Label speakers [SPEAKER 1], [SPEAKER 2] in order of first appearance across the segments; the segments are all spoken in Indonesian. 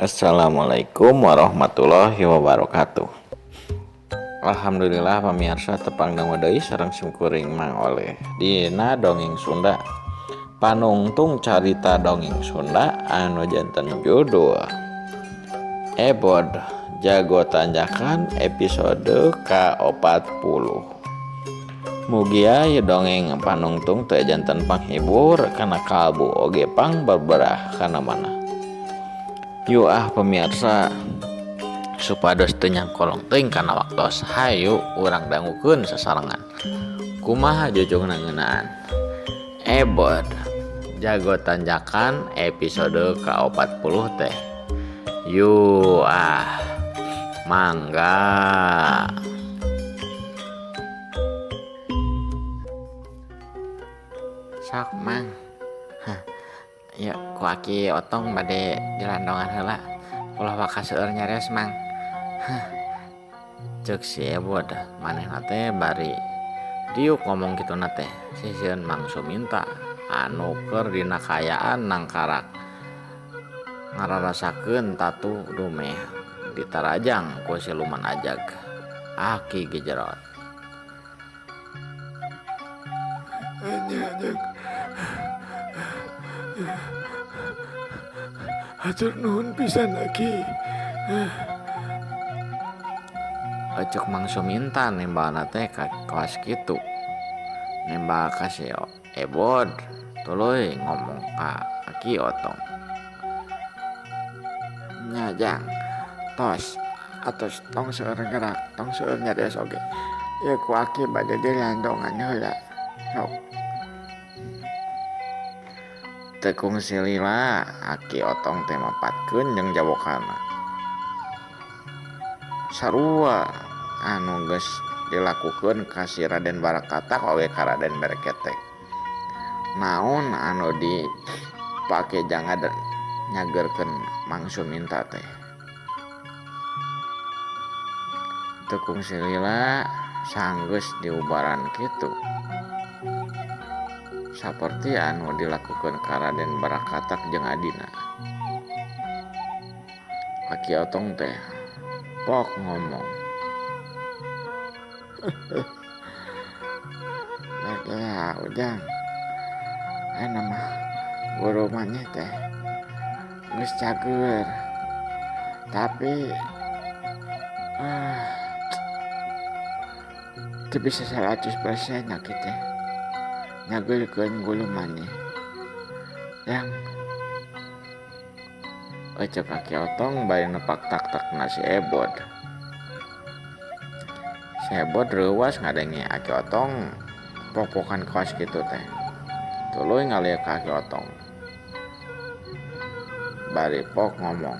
[SPEAKER 1] Assalamualaikum warahmatullahi wabarakatuh. Alhamdulillah pamirsa tepang deui sareng simkuring Mang Oleh dina dongeng Sunda. Panungtung carita dongeng Sunda anu janten judul Ebod Jago Tanjakan episode ke-40. Mugia ieu dongeng panungtung teu janten panghibur kana kalbu oge pang berberah kana mana. Yuk pemirsa supados teu nyangkolong teuing kana waktos hayu urang dangukeun sasarengan kumaha jujungna ngeunaan Ebod Jago Tanjakan episode ke-40 teh. Yuk mangga. Sok Mang. Yuk ku aki otong bade dilandongan heula. Ulah waka seueur nyares Mang. Ceuk si Ebod manehna teh bari diuk ngomong kituna teh sisieun Mang Suminta anu keur dina kayaan nangkarak ngararasakeun tatu dumeh ditarajang ku siluman ajag aki gejerot.
[SPEAKER 2] Ajag hatur nuhun pisan Aki.
[SPEAKER 1] Cek Mang Suminta nembana teh ka kawas kitu. Nembak ka si Ebod tuluy ngomong ka Aki Otong.
[SPEAKER 2] Nya Jang, tos atos tong seueur gerak, tong seueur nyares oge. Ya ku Aki bade dilandongan heula. Sok.
[SPEAKER 1] Tekung silila Aki Otong teh mapatkeun jeung jabokana. Sarua anu geus dilakukeun ka si Raden Barakatak oge ka Raden Bereketek. Naon anu dipake jangad nyageurkeun Mang Suminta teh. Tekung silila sanggeus diubaran kitu. Saperti anu dilakukeun ka Raden Barakatak jeung adina. Aki Otong teh pok ngomong.
[SPEAKER 2] Ya ujang. Mah guru maneh teh geus cager. Tapi teu bisa 100% na kitu. Nyageurkeun guru maneh. Yang
[SPEAKER 1] Cek Aki Otong bari nepak tak-takna si Ebod. Si Ebod reuwas ngadengi Aki Otong pok-pokan kawas kitu teh. Tuluy ngalieu ka Aki Otong. Bari pok ngomong.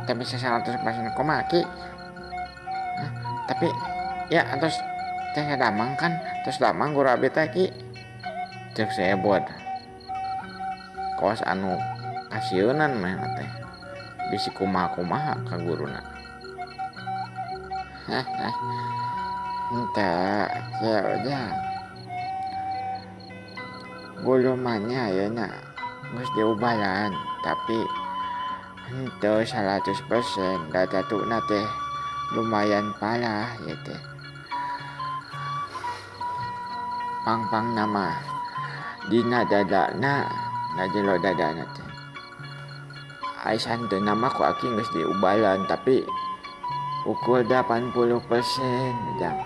[SPEAKER 2] teu bisa 100% kumaha Ki. Tapi ya terus teh damang kan, terus damang guru abdi teh Ki.
[SPEAKER 1] Cek si Ebod. Kawas anu kasieunan mah teh. Bisi kumaha-kumaha ka guruna.
[SPEAKER 2] Entah, ya udah. Gulu maneh ayeuna geus diubaran, tapi henteu 100%, da tatuna teh lumayan parah ya teh. Pang-pang nama dina dadana, na jelo dadana teh. Ai santeuna mah ku Aki geus diubaran, tapi ukur 80% jang.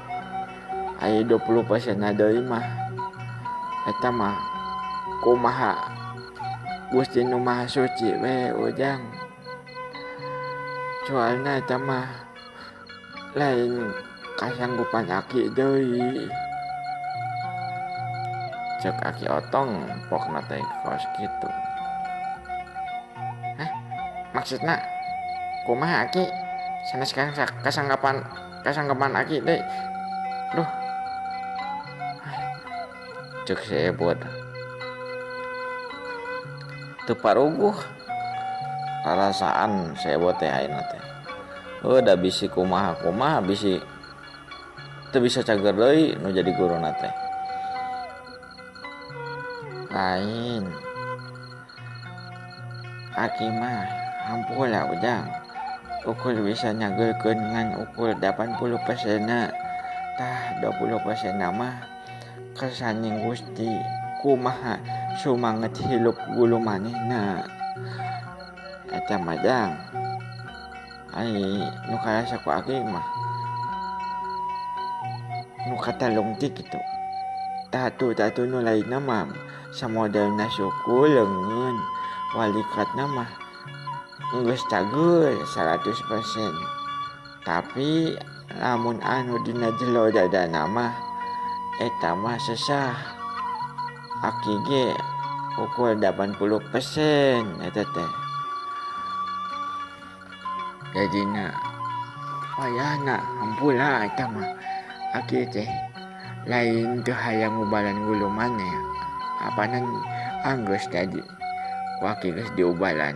[SPEAKER 2] Ai 20% deui mah eta mah kumaha Gusti Nu Maha Suci we ujang. Soalna eta mah lain kasanggupan Aki deui.
[SPEAKER 1] Cek Aki Otong pokna teh kawas kitu.
[SPEAKER 2] Maksudna kumaha Aki? Sanes kasanggapan Aki deui. Duh.
[SPEAKER 1] Cek si Ebod. Teu paruguh rarasaan si Ebod teh ayeuna teh. Da bisi kumaha-kumaha bisi teu bisa cager deui nu jadi guruna teh.
[SPEAKER 2] Lain Aki mah hampura ujang ukul bisa nyagelkeun ngan ukul 80% tah 20% mah kesaning Gusti kumaha sumanget hilup gulu manehna eta mah jang ai nu karasa ku aki mah nu katalong ti kitu tatu nu lainna mah samodelna suku leungeun walikatna mah geus cageul 100%. Tapi lamun anu dina jelo dadana mah eta mah sesah. Aki ge ukul 80% eta teh. Jadina wayahna hampura eta mah aki teh lain teu hayang ngubalan gulu maneh. Apanan anggeus tadi ku aki geus diubalan.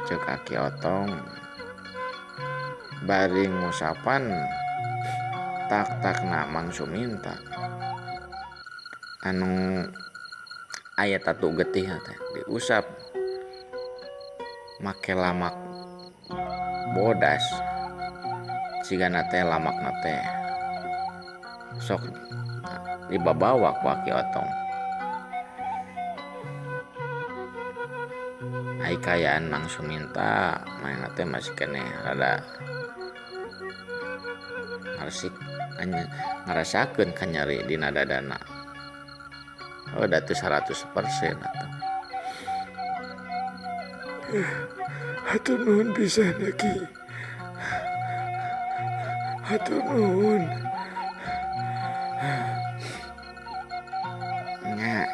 [SPEAKER 2] Cek aki otong bari ngusapan tak Mang Suminta anu aya tatu getih teh diusap make lamak bodas sigana teh lamakna teh sok dibabawa ku aki otong. Ai kayaan Mang Suminta mainna teh masih keneh rada ngarasakeun kanyeri dina dadana. Da teu 100% atuh. Hatur nuhun pisan Ki. Hatur nuhun. Nya,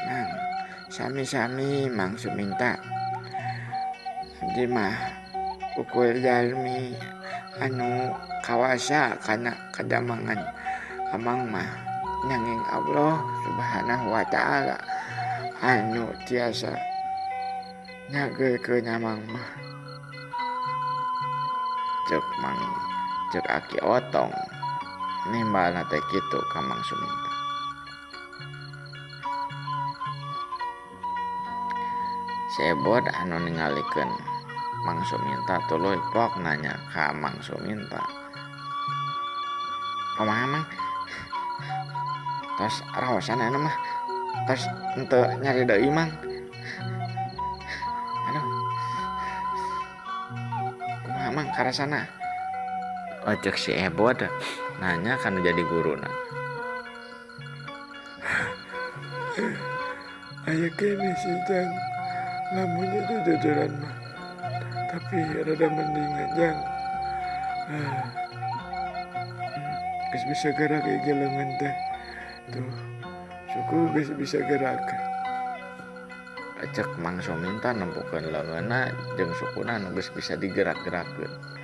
[SPEAKER 2] Mang, sami-sami Mang Suminta. Abdi mah ukul jalmi anu kawasa kana kadamangan amang mah nanging Allah Subhanahu wa ta'ala anu tiasa nyageulkeun amang mah. Cek aki otong nimbalna teh kitu ka Mang Suminta. Sebod anu ningalikeun Mang Suminta tuluy pok nanya ka Mang Suminta. Kumaha Mang? Tos raosan anu mah. Tos henteu nyari deui Mang. Aduh. Kumaha Mang karasana? Cek si Ebod nanya kan jadi guruna. Aya kene si Jang. Lamun itu jajaran mah. Tapi rada mendingan Jang. Geus bisa gerak ieu leungeun teh. Tuh. Suku geus bisa gerak. Cek Mang Suminta nempukeun leungeunna jeung sukuna nu geus bisa digerak-gerakkeun.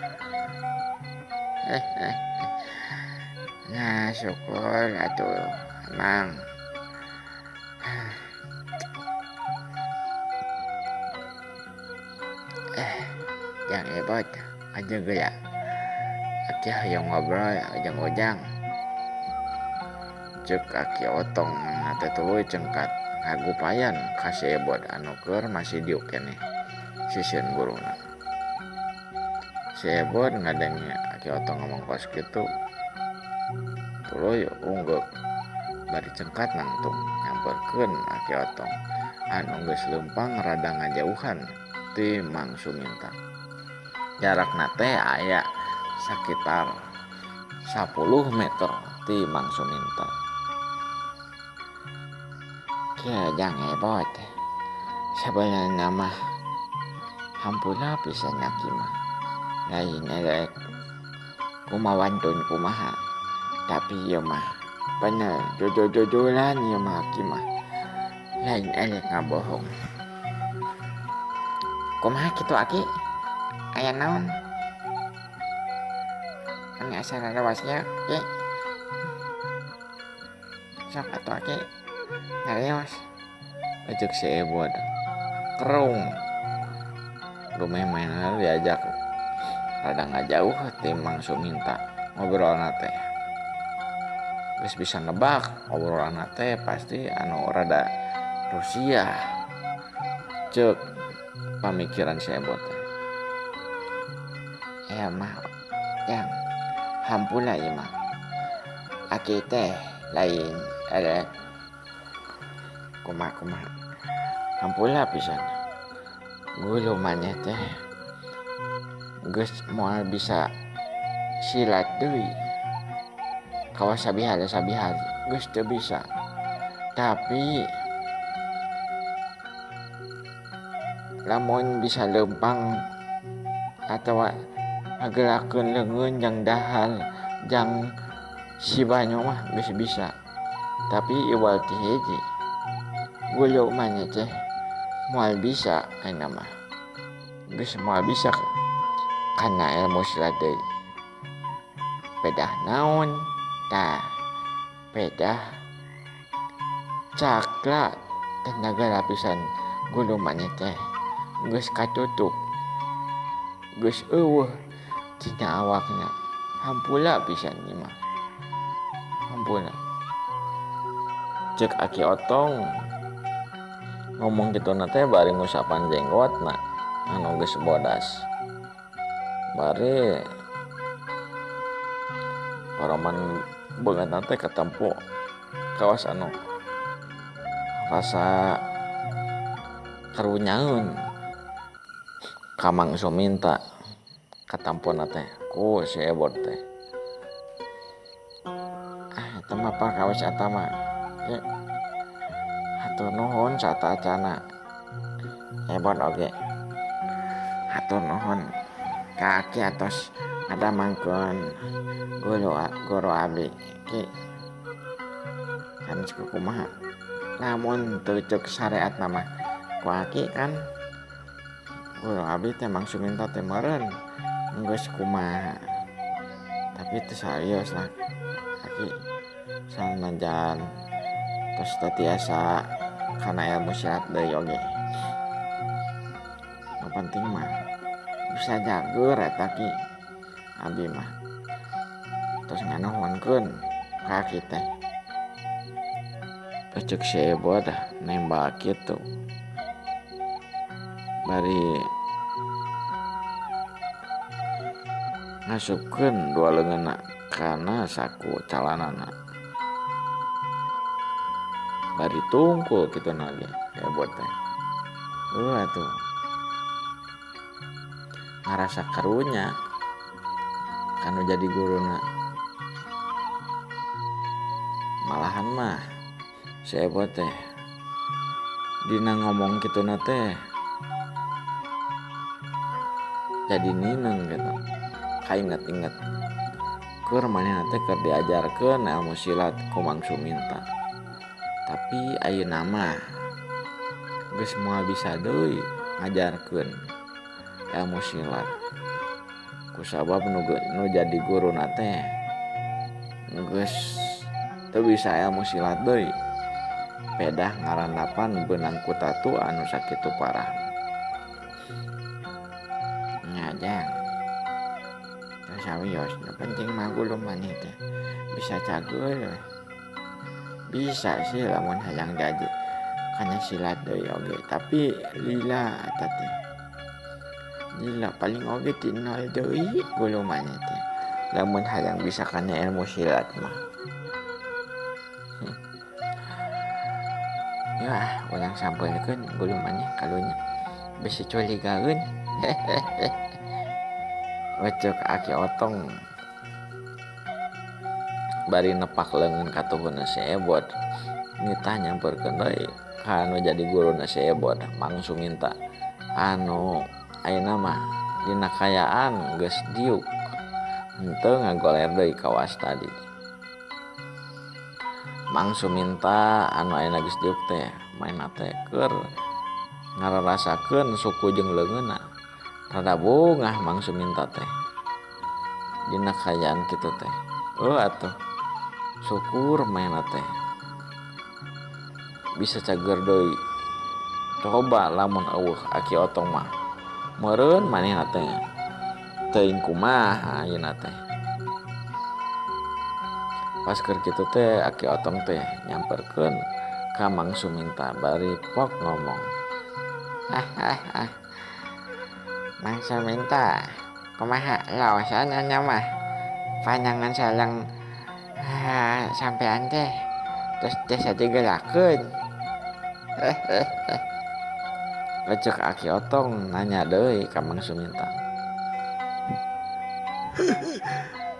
[SPEAKER 2] Nah, syukur atuh Mang. Jang Ebod, aja ge ya. Aki hayang ngobrol jeung Ujang. Cek aki otong teh tuluy cengkat ngagupayan ka si Ebod anu keur masih diuk keneh sisieun guruna. Si Ebod ngadengi aki otong ngomong kos kitu tuluy ungguk bari cengkat nangtung nyamperkeun aki otong anu geus leumpang rada ngajauhan ti Mang Suminta. Jarakna teh aya sakitar 10 meter ti Mang Suminta. Kieu Jang Ebod. Sabenerna mah hampura pisan aki mah. Lain elek kumawantun kumaha. Tapi ieu mah bener jujur-jujuran ieu mah aki mah. Lain elek ngabohong. Kumaha kitu aki? Aya naon? Anu asa rawasnya, Ki. Sok atuh Ki. Ngarios. Ajak si Ebod. Kerung. Lumeh-mehna diajak rada ngajauh ti Mang Suminta ngobrolna teh. Geus bisa nebak obrolanna teh pasti anu rada Rusia.
[SPEAKER 1] cek pamikiran sebot teh. Mah yang hampura ieu mah. Aki teh lain ada kumaha. Hampura pisan. Gulu maneh teh geus moal bisa silat deui. Kawas sabihari geus teu bisa. Tapi lamun bisa leumpang atawa ngagerakeun leungeun jang dahal jang si banyo mah geus bisa. Tapi iwal ti hiji gulu maneh teh moal bisa ayeuna mah. Geus moal bisa kana ilmu silat deui. Pedah naon? Tah, pedah cakra tenaga lapisan gulu maneh teh geus katutup. Geus eueuh tina awakna. Hampura pisan ieu mah. Hampura. Cek Aki Otong ngomong kituna teh bari ngusapan jenggotna anu geus bodas. Bari paraman beungeutna teh katempo kawas anu rasa karunyaeun ka Mang Suminta katampona teh ku si Ebot teh. Eta mah pakawis eta mah. Ye. Hatur nuhun satacana. Ebot oge. Hatur nuhun ka Aki atos ngadamangkeun guru abdi ki kan kumaha. Namun teu ceuk syariatna mah ku Aki kan guru abdi teh Mang Suminta teh meureun geus kumaha. Tapi teu sarios lah Aki sanajan tos tatiasa kana ilmu silat deui oge. Nu penting mah bisa jager eta ki abdi mah. Tos nganuhunkeun ka Aki teh. Cek si Ebot nembak kitu. Bari ngasupkeun dua leungeunna kana saku calanana. Bari tungkul kituna ge Ebot teh. Atuh. Ngarasa karunya kanu jadi guruna. Malahan mah si Ebot teh dina ngomong kituna teh jadi nineng gitu. Kainget-inget keur manehna teh keur diajarkeun ilmu silat ku Mang Suminta. Tapi ayeuna mah geus moal bisa deui ngajarkeun ilmu silat. Kusabab nu jadi guruna teh geus teu bisa ilmu silat deui. Pedah ngarandapan beunang kutatu anu sakitu parah. Nyajang. Teu sawios, nu penting mah gulu maneh teh bisa cageul. Bisa sih lamun hayang jadi kana silat deui oge, tapi lila eta teh. Lila paling oge ti nol deui gulu maneh teh. Lamun hayang bisa kana ilmu silat mah. Ya, ulang sampelkeun gulu maneh kalunya bisi culigaeun. Cek Aki Otong bari nepak leungeun katuhunna si Ebot nitah nyamperkeun deui ka anu jadi guruna si Ebot Mang Suminta anu ayeuna mah dina kayaan geus diuk henteu ngagoler deui kawas tadi. Mang Suminta anu ayeuna geus diuk teh maena teh keur ngararasakeun suku jeung leungeunna. Rada bungah Mang Suminta teh dina kayaan kitu teh. Atuh syukur maena teh bisa cager deui. Coba lamun eueuh Aki Otong mah meureun manehna teh teuing kumaha ayeuna teh. Pas keur kitu teh Aki Otong teh nyamperkeun ka Mang Suminta bari pok ngomong. ah. Mangsa minta kumaha laosanana mah panjangan salang sampean teh terus desa digerakeun. Lecek Aki Otong nanya deui ka Mang Suminta.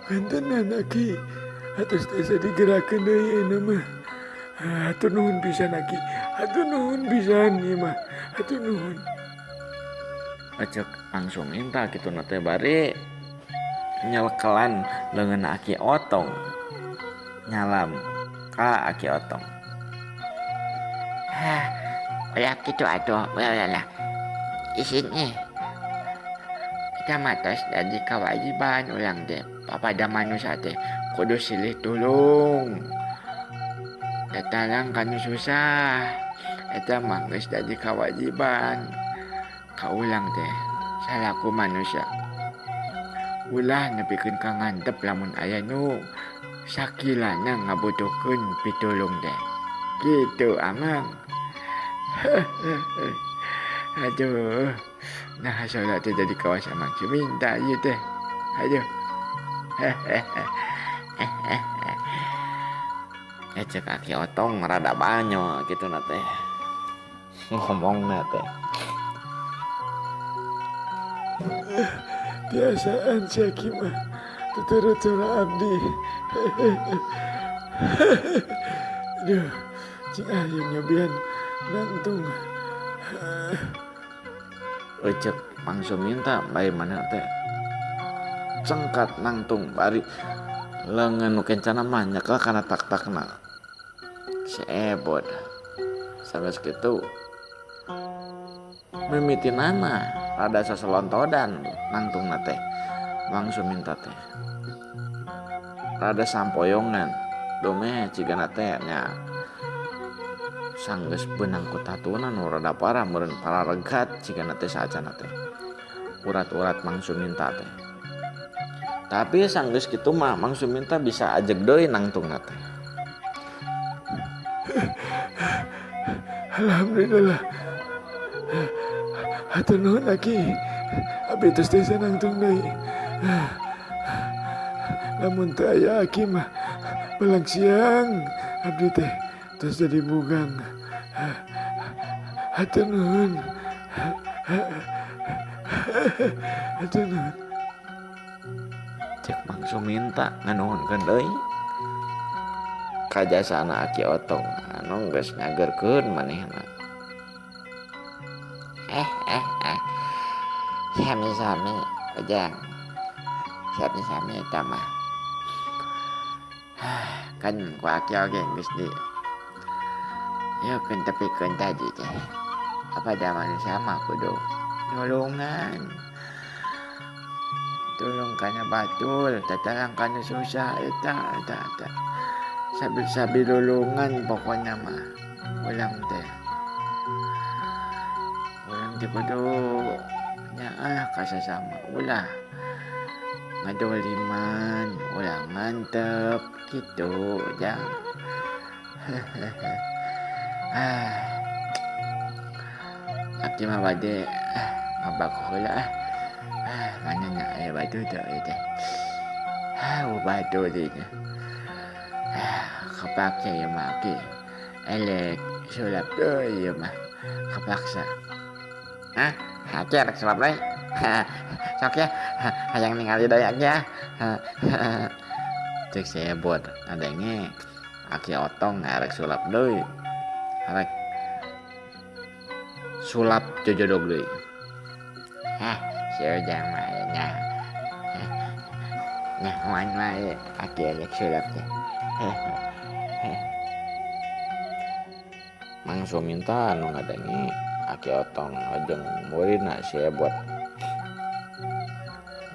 [SPEAKER 3] Kantenan Aki, atus desa digerakeun deui ayeuna mah. Hatur nuhun pisan Aki, hatur nuhun pisan ieu mah, hatur nuhun.
[SPEAKER 1] Lecek Mang Suminta kitu teh bari nyelkelan leungeun Aki Otong. Nyalam ka Aki Otong. Ya gitu atuh, lah. Isine kita matas jadi kewajiban ulang teh. Papada manusia teh kudu silih tulung. Datalang kanu susah. Eta mah geus jadi kewajiban. Kaulang teh salaku manusia. Ulah nepikeun ka ngantep lamun aya nu sakilana ngabutuhkeun pitulung teh. Gitu amang. Aduh, nah soalnya teh jadi kawas Mang Suminta ieu teh. Aduh. Cek Aki Otong rada banyo gitu teh. Ngomongna teh.
[SPEAKER 3] Biasaan si Aki mah tuturut surah abdi. Aduh, cing ayeung nyobian gantung.
[SPEAKER 1] Cek Mang Suminta bari mana teh. Cengkat nangtung bari leungeun nu kencana mah nyekel kana tak-takna. Si Ebod sanes kitu mimitinana rada saselontodan nangtungna teh Mang Suminta teh rada sampoyongan domeh cigana teh nya sanggeus beunang ku tatuna nu rada parah meureun pararegat cigana teh saacana teh urat-urat Mang Suminta teh. Tapi sanggeus kitu mah Mang Suminta bisa ajeg deui nangtungna teh.
[SPEAKER 3] Alhamdulillah. Hatur nuhun Aki. Abdi tos desa nangtung deui. Lamun teu aya Aki mah belang siang abdi teh tos jadi bugang. Hatur nuhun. Hatur nuhun.
[SPEAKER 1] Cek Mang Suminta nganuhunkeun deui ka jasana Aki Otong anu geus ngageurkeun manehna. Sami-sami ujang. Sami-sami eta mah. Kan ku Aki oge geus di yeukeun tepikeun tadi teh. Apa da manusia mah kudu nulungan. Tulung kana batul, tatarang kana susah eta. Sabi lulungan pokoknya mah. Ulang teh kudu nyaah ka sasama ulah ngadoliman, ulah mantep gitu jang. Aki mah bade ngabak heula manehna aya batu teh teh. Batu teh. Kapake ya mah Aki. Elek sulap deui ieu mah. Kapaksa. Aki arek sulap deui. Sok ya. Hayang ningali deui aja. Cek si Ebod ngadenge Aki Otong arek sulap deui. Arek sulap jojodog deui. Si Ujang mah nya. Nah, moan mah Aki arek sulap teh. Mang Suminta anu ngadengi Aki Otong jeung muridna si Ebod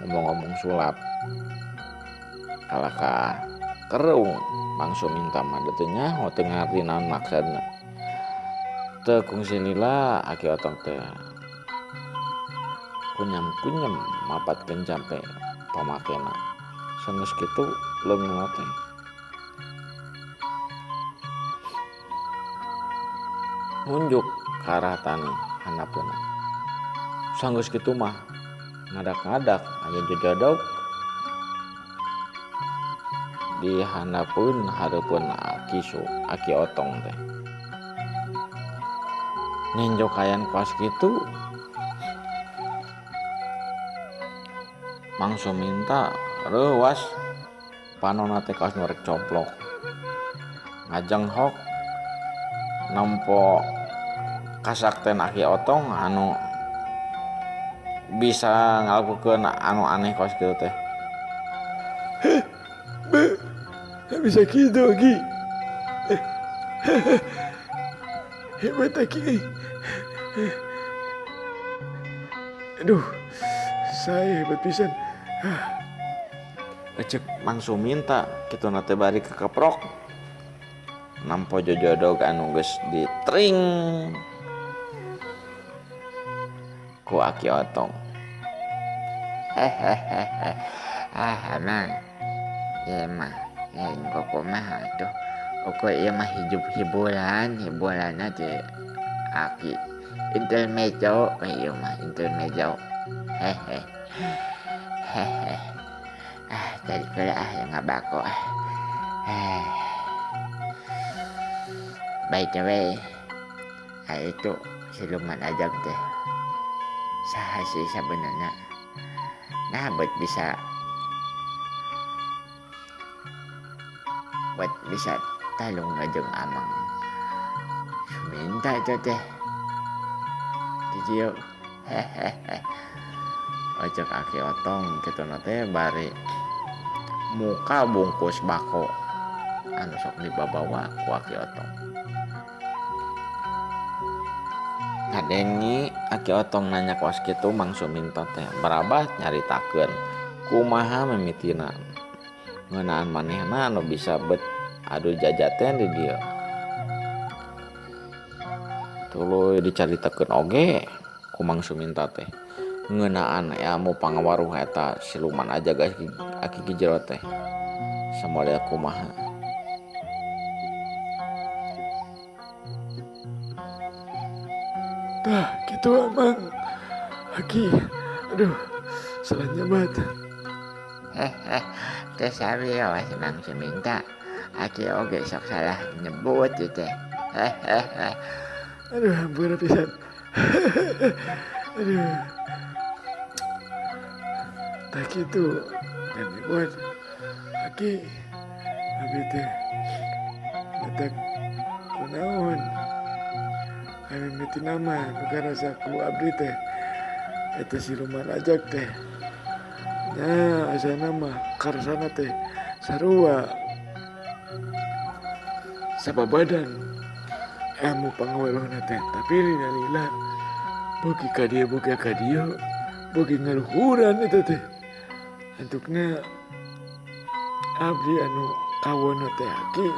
[SPEAKER 1] ngomong-ngomong sulap kalaka kereung Mang Suminta mah teu nyaho teu ngarti naon maksudna. Teu kungsi lila Aki Otong teh kunyam-kunyam mapatkeun jampe pamakena. Sanes kitu leungeunna teh nunjuk ke arah tani
[SPEAKER 2] hanapeuna. Sanggeus kitu mah ngadak-ngadak aya jojodog di hanapeun hareupeun Aki Otong teh. Nenjokayan kos kitu Mang Suminta reuwas panonna teh kaos nu rek coplok. Ngajenghok nampo kasakten Aki Otong anu bisa ngalakukeun anu aneh kos kitu teh.
[SPEAKER 3] Nggak bisa gitu Ki. Hebat Ki. Aduh, saya hebat pisan.
[SPEAKER 2] Cek Mang Suminta kitu na teh bari kekeprok nampo jojodog anu geus ditring ku Aki Otong.
[SPEAKER 1] Mang, ya mah, ya kok mah tuh, kok iya mah hiburan aja, Aki, intermezzo, iya mah intermezzo, jadi kala yang ngabako, baik we, itu siluman ajak teh, saha sih sebenarnya, nah buat bisa talung ngajeng Amang Suminta itu teh didieu ojek Aki Otong kitu na teh bari muka bungkus bako anu sok dibawa ku Aki Otong.
[SPEAKER 2] Ngadengi Aki Otong nanya kos kitu Mang Suminta teh barabah nyaritakeun kumaha mimitina ngeunaan manehna anu bisa bet adu jajaten di dieu. Tuluy dicaritakeun oge ku Mang Suminta teh ngeunaan ilmu pangawaruh eta siluman ajag Aki Gijero teh samodel kumaha.
[SPEAKER 3] Tah gitu Amang. Aki, aduh, salahnya banget.
[SPEAKER 1] Teh sawi awas Mang Suminta, Aki oge sok salah nyebut itu teh.
[SPEAKER 3] Aduh, hampura pisan. Aduh. Tak gitu, dan dibuat. Aki, abi teh, matak kunaon. Abi miti nama, bukan rasa ku abdi teh. Itu siluman ajak teh. Nah, asa nama karsana teh sarua sababadan ilmu pangawaluhna teh tapi lila bogi ka dieu bogi ngaluhuran eta teh antukna abdi anu kawono teh Aki.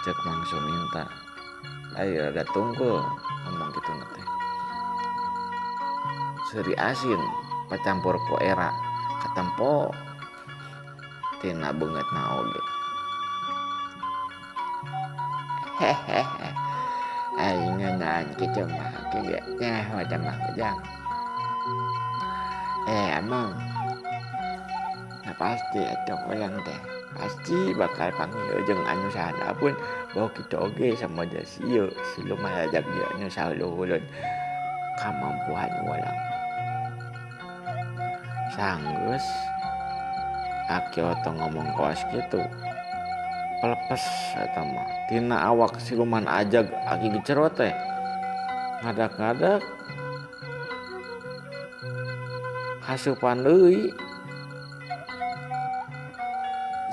[SPEAKER 2] Cek Mang Suminta ayo rada tunggu ngomong kitu na teh. Seri asin pacampur ku era katempo tina beungeutna oge.
[SPEAKER 1] Aing ngeunaan kitu mah kieu nya macam mah ujang. Amang. Nah pasti atuh urang teh pasti bakal panggil jeung anu saha pun bawa kitu oge sama sieu siluman ajak dia anu sauluhulun kamampuan urang. Sanggeus Aki Otong ngomong kos gitu pelepes eta mah tina awak siluman ajag Aki Gijero teh ngadak-ngadak hasupan deui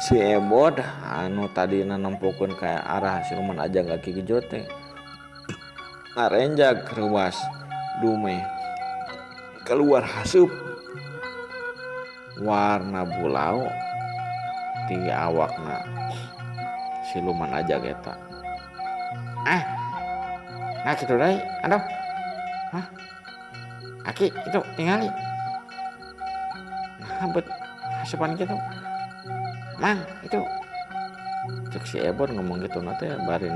[SPEAKER 1] si Ebod anu tadina nempukeun ka arah siluman ajag Aki Gijero teh ngarenjag reuwas dumeh keluar hasup warna bulau ti awakna siluman ajag eta. Nah kitu deui aduh. Aki itu tingali. Nah bet hasupan kitu. Mang itu cek si Ebon ngomong gitu nanti bari